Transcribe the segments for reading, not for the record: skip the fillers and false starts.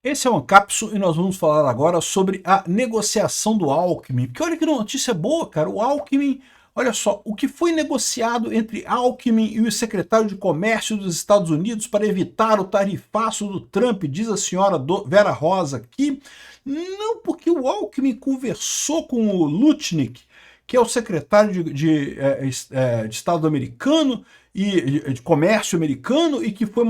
Esse é o Ancapsu e nós vamos falar agora sobre a negociação do Alckmin. Porque olha que notícia boa, cara. O Alckmin, olha só, o que foi negociado entre Alckmin e o secretário de Comércio dos Estados Unidos para evitar o tarifaço do Trump, diz a senhora Vera Rosa aqui. Não, porque o Alckmin conversou com o Lutnick, que é o secretário de Estado americano e de comércio americano, e que foi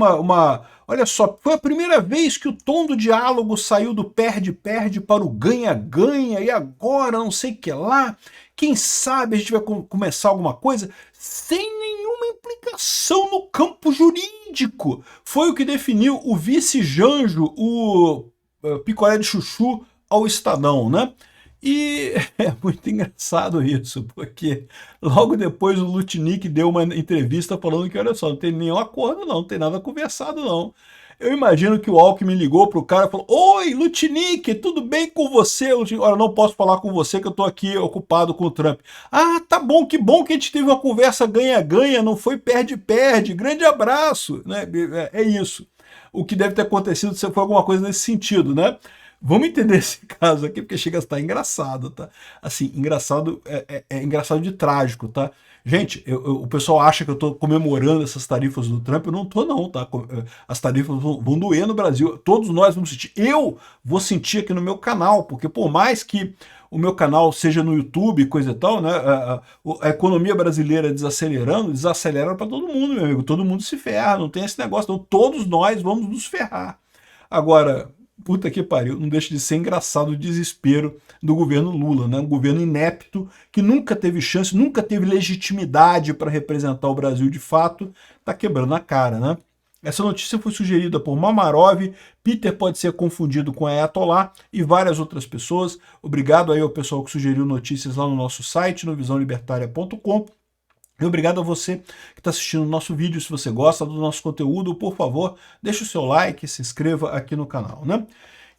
olha só, foi a primeira vez que o tom do diálogo saiu do perde-perde para o ganha-ganha, e agora não sei o que lá, quem sabe a gente vai começar alguma coisa sem nenhuma implicação no campo jurídico. Foi o que definiu o vice-Janjo, o picolé de chuchu, ao Estadão, né? E é muito engraçado isso, porque logo depois o Lutnick deu uma entrevista falando que, olha só, não tem nenhum acordo não tem nada conversado não. Eu imagino que o Alckmin ligou pro cara e falou: oi, Lutnick, tudo bem com você? Olha, não posso falar com você que eu tô aqui ocupado com o Trump. Ah, tá bom que a gente teve uma conversa ganha-ganha, não foi perde-perde, grande abraço. Né? É isso. O que deve ter acontecido foi alguma coisa nesse sentido, né? Vamos entender esse caso aqui, porque chega a estar engraçado, tá? Assim, engraçado é engraçado de trágico, tá? Gente, o pessoal acha que eu tô comemorando essas tarifas do Trump, eu não tô não, tá? As tarifas vão doer no Brasil, todos nós vamos sentir. Eu vou sentir aqui no meu canal, porque por mais que o meu canal seja no YouTube, coisa e tal, né? A economia brasileira desacelerando, desacelera para todo mundo, meu amigo. Todo mundo se ferra, não tem esse negócio, não. Todos nós vamos nos ferrar. Agora, puta que pariu, não deixa de ser engraçado o desespero do governo Lula, né? Um governo inepto, que nunca teve chance, nunca teve legitimidade para representar o Brasil de fato, tá quebrando a cara, né? Essa notícia foi sugerida por Mamarov, Peter pode ser confundido com Ayatollah e várias outras pessoas. Obrigado aí ao pessoal que sugeriu notícias lá no nosso site, no visãolibertaria.com. E obrigado a você que está assistindo o nosso vídeo. Se você gosta do nosso conteúdo, por favor, deixe o seu like, se inscreva aqui no canal, né?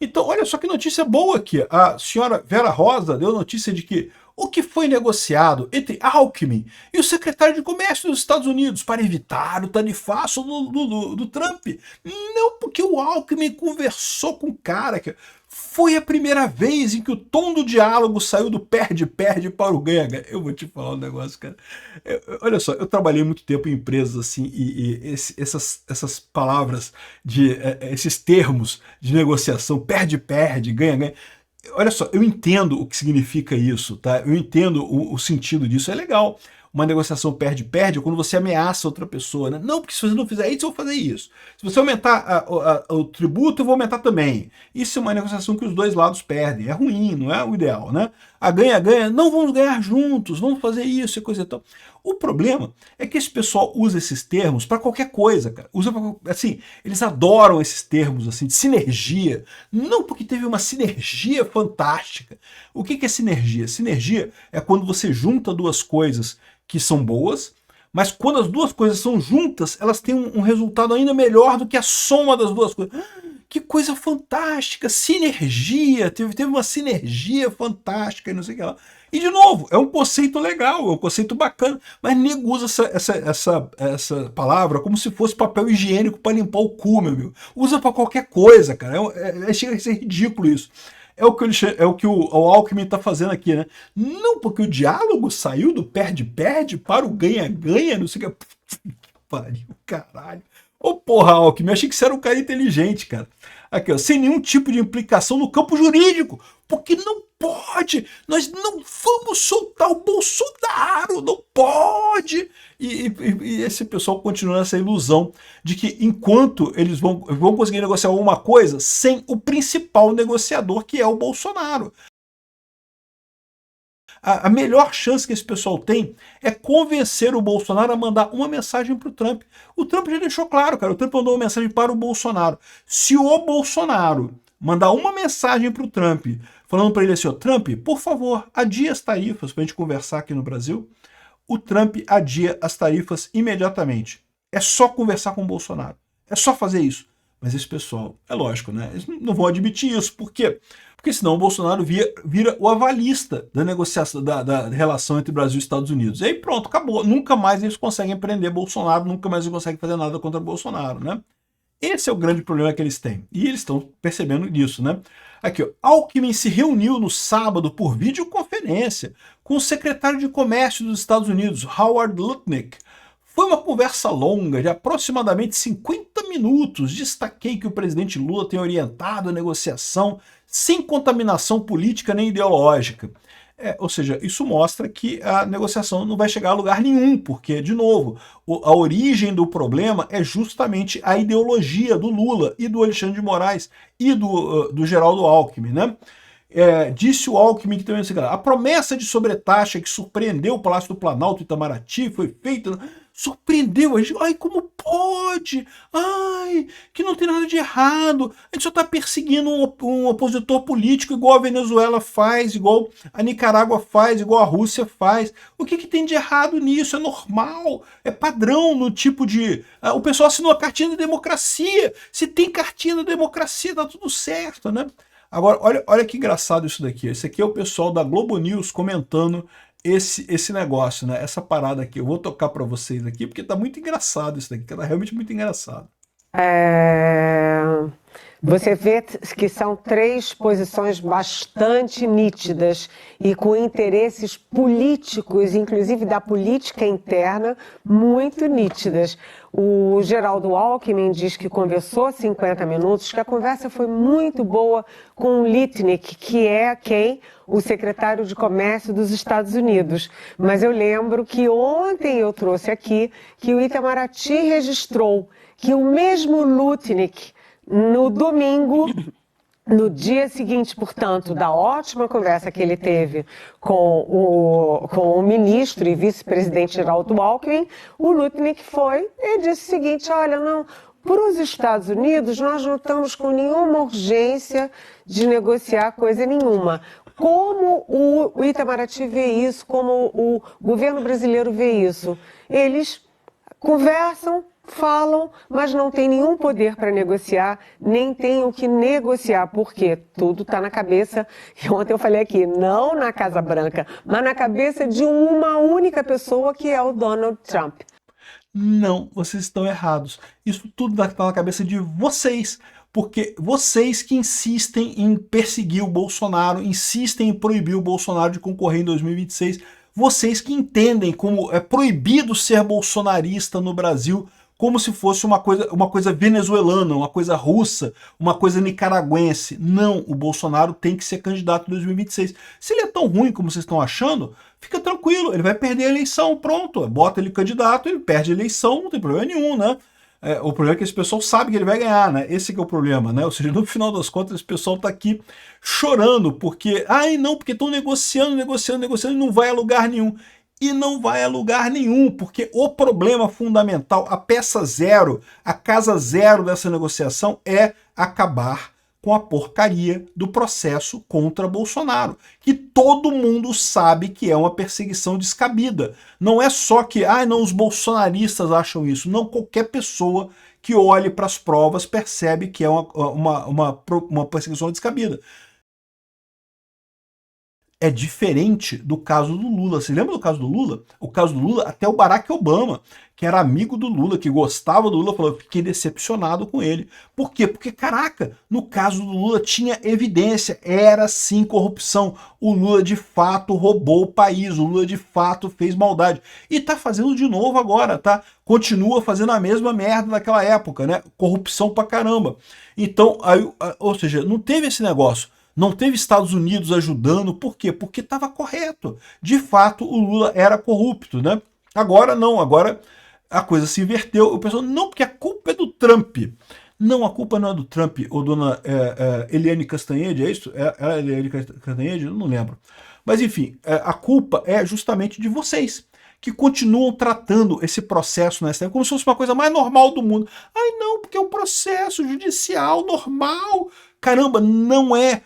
Então, olha só que notícia boa aqui. A senhora Vera Rosa deu notícia de que o que foi negociado entre Alckmin e o secretário de Comércio dos Estados Unidos para evitar o tarifaço do Trump. Não, porque o Alckmin conversou com o cara que foi a primeira vez em que o tom do diálogo saiu do perde-perde para o ganha-ganha. Eu vou te falar um negócio, cara. Olha só, eu trabalhei muito tempo em empresas assim, essas palavras, esses termos de negociação, perde-perde, ganha-ganha. Olha só, eu entendo o que significa isso, tá? Eu entendo o sentido disso, é legal. Uma negociação perde-perde é quando você ameaça outra pessoa, né? Não, porque se você não fizer isso, eu vou fazer isso. Se você aumentar o tributo, eu vou aumentar também. Isso é uma negociação que os dois lados perdem. É ruim, não é o ideal, né? A ganha-ganha, não vamos ganhar juntos, vamos fazer isso e coisa e tal. O problema é que esse pessoal usa esses termos para qualquer coisa, cara. Usa pra, assim, eles adoram esses termos assim de sinergia. Não porque teve uma sinergia fantástica. O que é sinergia? Sinergia é quando você junta duas coisas que são boas, mas quando as duas coisas são juntas, elas têm um resultado ainda melhor do que a soma das duas coisas. Que coisa fantástica, sinergia, teve uma sinergia fantástica e não sei o que lá. E de novo, é um conceito legal, é um conceito bacana, mas nego usa essa palavra como se fosse papel higiênico para limpar o cu, meu amigo. Usa para qualquer coisa, cara, chega a ser ridículo isso. É o que o Alckmin está fazendo aqui, né? Não, porque o diálogo saiu do perde-perde para o ganha-ganha, não sei o que. Pariu, caralho. Ô porra, Alckmin, eu achei que você era um cara inteligente, cara. Aqui, ó, sem nenhum tipo de implicação no campo jurídico, porque não pode, nós não vamos soltar o Bolsonaro, não pode. E esse pessoal continua nessa ilusão de que enquanto eles vão conseguir negociar alguma coisa sem o principal negociador, que é o Bolsonaro. A melhor chance que esse pessoal tem é convencer o Bolsonaro a mandar uma mensagem para o Trump. O Trump já deixou claro, cara. O Trump mandou uma mensagem para o Bolsonaro. Se o Bolsonaro mandar uma mensagem para o Trump, falando para ele assim, ó, Trump, por favor, adia as tarifas para a gente conversar aqui no Brasil, o Trump adia as tarifas imediatamente. É só conversar com o Bolsonaro. É só fazer isso. Mas esse pessoal, é lógico, né? Eles não vão admitir isso. Por quê? Porque senão o Bolsonaro vira o avalista da negociação, da relação entre Brasil e Estados Unidos. E aí pronto, acabou. Nunca mais eles conseguem prender Bolsonaro, nunca mais eles conseguem fazer nada contra Bolsonaro, né? Esse é o grande problema que eles têm. E eles estão percebendo disso, né? Aqui, ó, Alckmin se reuniu no sábado por videoconferência com o secretário de Comércio dos Estados Unidos, Howard Lutnick. Foi uma conversa longa, de aproximadamente 50 minutos. Destaquei que o presidente Lula tem orientado a negociação sem contaminação política nem ideológica. Ou seja, isso mostra que a negociação não vai chegar a lugar nenhum, porque, de novo, a origem do problema é justamente a ideologia do Lula e do Alexandre de Moraes e do Geraldo Alckmin, né? Disse o Alckmin que também a promessa de sobretaxa que surpreendeu o Palácio do Planalto e Itamaraty foi feita, surpreendeu a gente, ai, como pode, ai, que não tem nada de errado, a gente só está perseguindo um opositor político igual a Venezuela faz, igual a Nicarágua faz, igual a Rússia faz, o que tem de errado nisso? É normal, é padrão no tipo de, o pessoal assinou a cartinha da democracia, se tem cartinha da democracia tá tudo certo, né? Agora, olha que engraçado isso daqui. Esse aqui é o pessoal da Globo News comentando esse negócio, né? Essa parada aqui. Eu vou tocar para vocês aqui, porque tá muito engraçado isso daqui. Tá realmente muito engraçado. Você vê que são três posições bastante nítidas e com interesses políticos, inclusive da política interna, muito nítidas. O Geraldo Alckmin diz que conversou 50 minutos, que a conversa foi muito boa com o Lutnick, que é quem? O secretário de Comércio dos Estados Unidos. Mas eu lembro que ontem eu trouxe aqui que o Itamaraty registrou que o mesmo Lutnick, no domingo, no dia seguinte, portanto, da ótima conversa que ele teve com o ministro e vice-presidente Geraldo Alckmin, o Lutnick foi e disse o seguinte, olha, não, para os Estados Unidos nós não estamos com nenhuma urgência de negociar coisa nenhuma. Como o Itamaraty vê isso, como o governo brasileiro vê isso? Eles conversam, falam, mas não tem nenhum poder para negociar, nem tem o que negociar, porque tudo está na cabeça, e ontem eu falei aqui, não na Casa Branca, mas na cabeça de uma única pessoa, que é o Donald Trump. Não, vocês estão errados. Isso tudo está na cabeça de vocês, porque vocês que insistem em perseguir o Bolsonaro, insistem em proibir o Bolsonaro de concorrer em 2026, vocês que entendem como é proibido ser bolsonarista no Brasil, como se fosse uma coisa venezuelana, uma coisa russa, uma coisa nicaragüense. Não, o Bolsonaro tem que ser candidato em 2026. Se ele é tão ruim como vocês estão achando, fica tranquilo, ele vai perder a eleição, pronto. Bota ele candidato, ele perde a eleição, não tem problema nenhum, né? O problema é que esse pessoal sabe que ele vai ganhar, né? Esse que é o problema, né? Ou seja, no final das contas, esse pessoal tá aqui chorando, porque, ai não, porque estão negociando, e não vai a lugar nenhum. E não vai a lugar nenhum, porque o problema fundamental, a peça zero, a casa zero dessa negociação é acabar com a porcaria do processo contra Bolsonaro, que todo mundo sabe que é uma perseguição descabida. Não é só que, não, os bolsonaristas acham isso. Não, qualquer pessoa que olhe para as provas percebe que é uma perseguição descabida. É diferente do caso do Lula. Você lembra do caso do Lula? O caso do Lula, até o Barack Obama, que era amigo do Lula, que gostava do Lula, falou, fiquei decepcionado com ele. Por quê? Porque, caraca, no caso do Lula tinha evidência, era sim corrupção. O Lula de fato roubou o país, o Lula de fato fez maldade. E tá fazendo de novo agora, tá? Continua fazendo a mesma merda daquela época, né? Corrupção pra caramba. Então, ou seja, não teve esse negócio. Não teve Estados Unidos ajudando, por quê? Porque estava correto. De fato, o Lula era corrupto, né? Agora não, agora a coisa se inverteu. O pessoal, não, porque a culpa é do Trump. Não, a culpa não é do Trump, ou dona Eliane Cantanhede, é isso? É Eliane Cantanhede? Eu não lembro. Mas enfim, a culpa é justamente de vocês, que continuam tratando esse processo no STF como se fosse uma coisa mais normal do mundo. Ai não, porque é um processo judicial normal. Caramba, não é.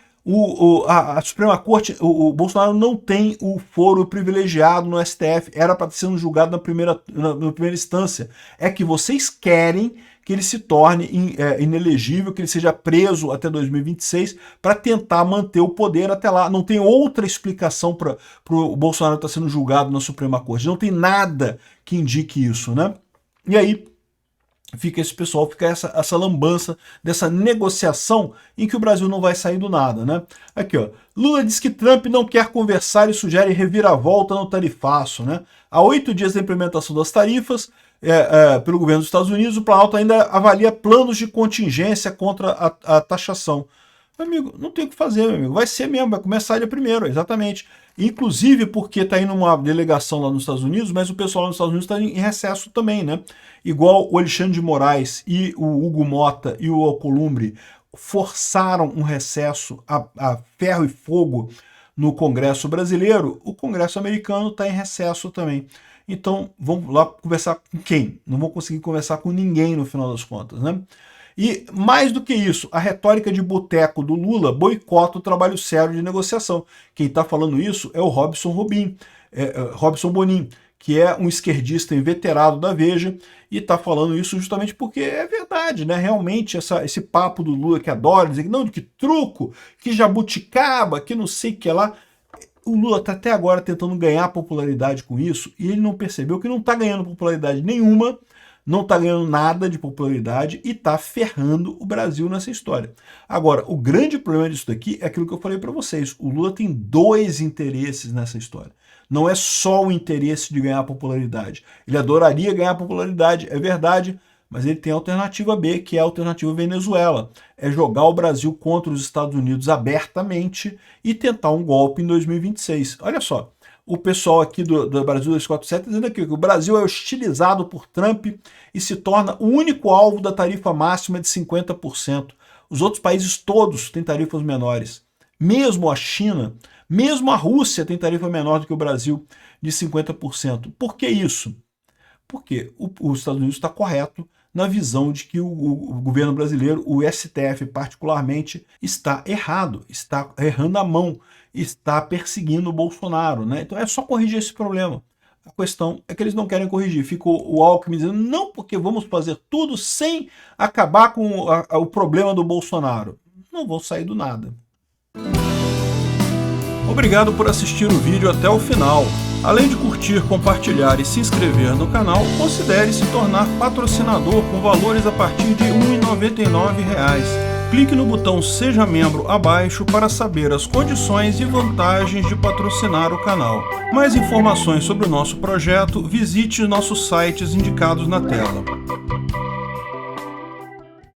A Suprema Corte, o Bolsonaro não tem o foro privilegiado no STF, era para ser julgado na primeira instância. É que vocês querem que ele se torne inelegível, que ele seja preso até 2026 para tentar manter o poder até lá. Não tem outra explicação para o Bolsonaro estar sendo julgado na Suprema Corte. Não tem nada que indique isso, né? E aí, fica esse pessoal, fica essa lambança dessa negociação em que o Brasil não vai sair do nada, né? Aqui, ó. Lula diz que Trump não quer conversar e sugere reviravolta no tarifaço, né? Há 8 dias da implementação das tarifas pelo governo dos Estados Unidos, o Planalto ainda avalia planos de contingência contra a taxação. Meu amigo, não tem o que fazer, meu amigo. Vai ser mesmo, vai começar dia 1º, exatamente. Inclusive porque está indo uma delegação lá nos Estados Unidos, mas o pessoal lá nos Estados Unidos está em recesso também, né? Igual o Alexandre de Moraes e o Hugo Mota e o Alcolumbre forçaram um recesso a ferro e fogo no Congresso brasileiro, o Congresso americano está em recesso também. Então, vamos lá conversar com quem? Não vou conseguir conversar com ninguém no final das contas, né? E mais do que isso, a retórica de boteco do Lula boicota o trabalho sério de negociação. Quem está falando isso é o Robson Bonin, que é um esquerdista inveterado da Veja, e está falando isso justamente porque é verdade, né? Realmente esse papo do Lula que adora dizer que não, que truco, que jabuticaba, que não sei o que lá. O Lula está até agora tentando ganhar popularidade com isso, e ele não percebeu que não está ganhando popularidade nenhuma, não está ganhando nada de popularidade e está ferrando o Brasil nessa história. Agora, o grande problema disso daqui é aquilo que eu falei para vocês. O Lula tem 2 interesses nessa história. Não é só o interesse de ganhar popularidade. Ele adoraria ganhar popularidade, é verdade, mas ele tem a alternativa B, que é a alternativa Venezuela. É jogar o Brasil contra os Estados Unidos abertamente e tentar um golpe em 2026. Olha só. O pessoal aqui do Brasil 247 está dizendo aqui que o Brasil é hostilizado por Trump e se torna o único alvo da tarifa máxima de 50%. Os outros países todos têm tarifas menores. Mesmo a China, mesmo a Rússia tem tarifa menor do que o Brasil, de 50%. Por que isso? Porque os Estados Unidos está correto na visão de que o governo brasileiro, o STF particularmente, está errado, está errando a mão, está perseguindo o Bolsonaro, né? Então é só corrigir esse problema. A questão é que eles não querem corrigir. Fica o Alckmin dizendo, não, porque vamos fazer tudo sem acabar com o problema do Bolsonaro. Não vão sair do nada. Obrigado por assistir o vídeo até o final. Além de curtir, compartilhar e se inscrever no canal, considere se tornar patrocinador com valores a partir de R$ 1,99. Clique no botão Seja Membro abaixo para saber as condições e vantagens de patrocinar o canal. Mais informações sobre o nosso projeto, visite nossos sites indicados na tela.